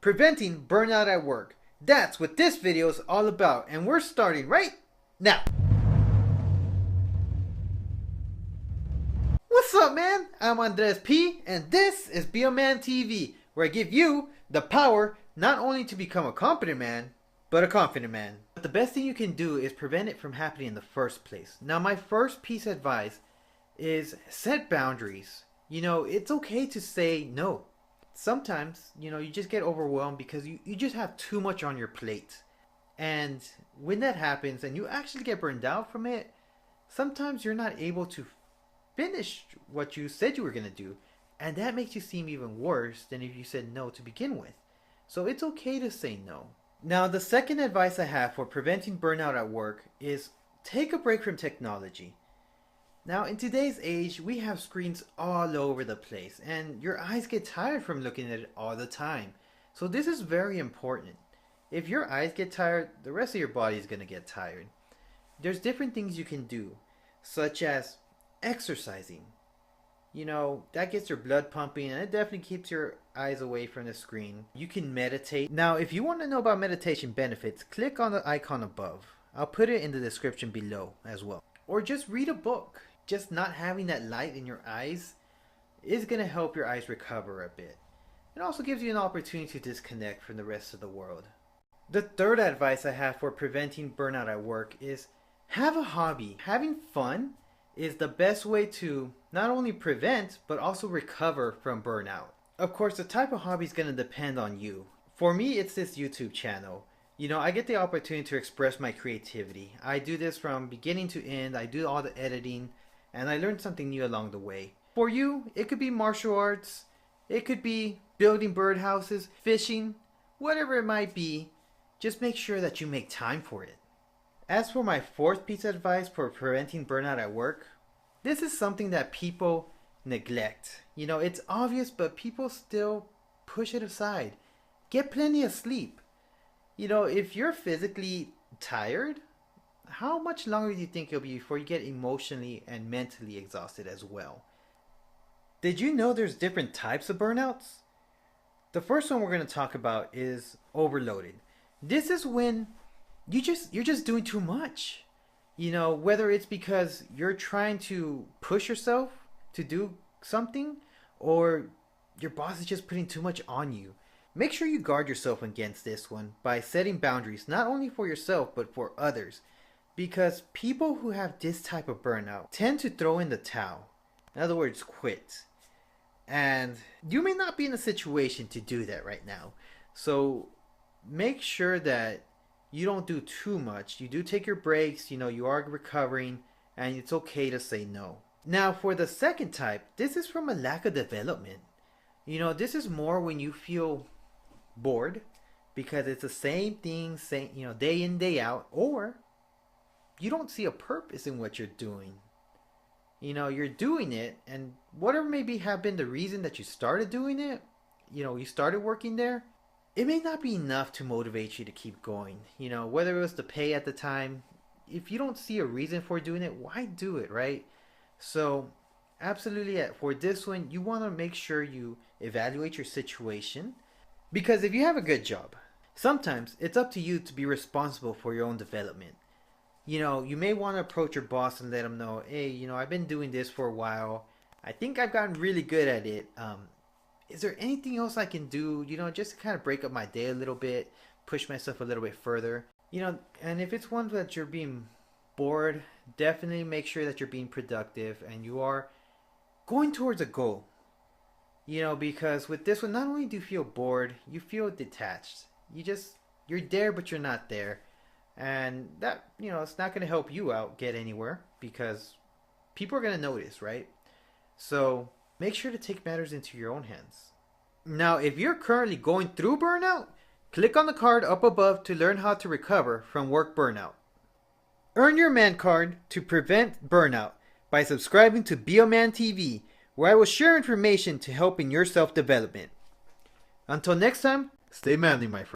Preventing burnout at work. That's what this video is all about, and we're starting right now. What's up, man? I'm Andres P, and this is Be a Man TV, where I give you the power not only to become a competent man, but a confident man. But the best thing you can do is prevent it from happening in the first place. Now, my first piece of advice is set boundaries. It's okay to say no. Sometimes, you just get overwhelmed because you just have too much on your plate. And when that happens and you actually get burned out from it, sometimes you're not able to finish what you said you were going to do. And that makes you seem even worse than if you said no to begin with. So it's okay to say no. Now, the second advice I have for preventing burnout at work is take a break from technology. Now, in today's age, we have screens all over the place, and your eyes get tired from looking at it all the time. So this is very important. If your eyes get tired, the rest of your body is going to get tired. There's different things you can do, such as exercising. That gets your blood pumping, and it definitely keeps your eyes away from the screen. You can meditate. Now, if you want to know about meditation benefits, click on the icon above. I'll put it in the description below as well. Or just read a book. Just not having that light in your eyes is going to help your eyes recover a bit. It also gives you an opportunity to disconnect from the rest of the world. The third advice I have for preventing burnout at work is have a hobby. Having fun is the best way to not only prevent but also recover from burnout. Of course, the type of hobby is going to depend on you. For me, it's this YouTube channel. I get the opportunity to express my creativity. I do this from beginning to end. I do all the editing, and I learned something new along the way. For you, it could be martial arts, it could be building birdhouses, fishing, whatever it might be. Just make sure that you make time for it. As for my fourth piece of advice for preventing burnout at work, this is something that people neglect. It's obvious, but people still push it aside. Get plenty of sleep. If you're physically tired, how much longer do you think it'll be before you get emotionally and mentally exhausted as well? Did you know there's different types of burnouts? The first one we're going to talk about is overloaded. This is when you're just doing too much. Whether it's because you're trying to push yourself to do something, or your boss is just putting too much on you. Make sure you guard yourself against this one by setting boundaries, not only for yourself, but for others. Because people who have this type of burnout tend to throw in the towel. In other words, quit. And you may not be in a situation to do that right now. So make sure that you don't do too much. You do take your breaks, you are recovering, and it's okay to say no. Now, for the second type, this is from a lack of development. This is more when you feel bored because it's the same thing, day in, day out, or you don't see a purpose in what you're doing. You're doing it, and whatever maybe have been the reason that you started doing it, you started working there, it may not be enough to motivate you to keep going. Whether it was the pay at the time, if you don't see a reason for doing it, why do it, right? So absolutely, for this one, you want to make sure you evaluate your situation, because if you have a good job, sometimes it's up to you to be responsible for your own development. You may want to approach your boss and let them know, hey, I've been doing this for a while. I think I've gotten really good at it. Is there anything else I can do, just to kind of break up my day a little bit, push myself a little bit further? And if it's one that you're being bored, definitely make sure that you're being productive and you are going towards a goal. Because with this one, not only do you feel bored, you feel detached. You're there, but you're not there. And that, it's not going to help you out get anywhere because people are going to notice, right? So make sure to take matters into your own hands. Now, if you're currently going through burnout, click on the card up above to learn how to recover from work burnout. Earn your man card to prevent burnout by subscribing to Be a Man TV, where I will share information to help in your self-development. Until next time, stay manly, my friend.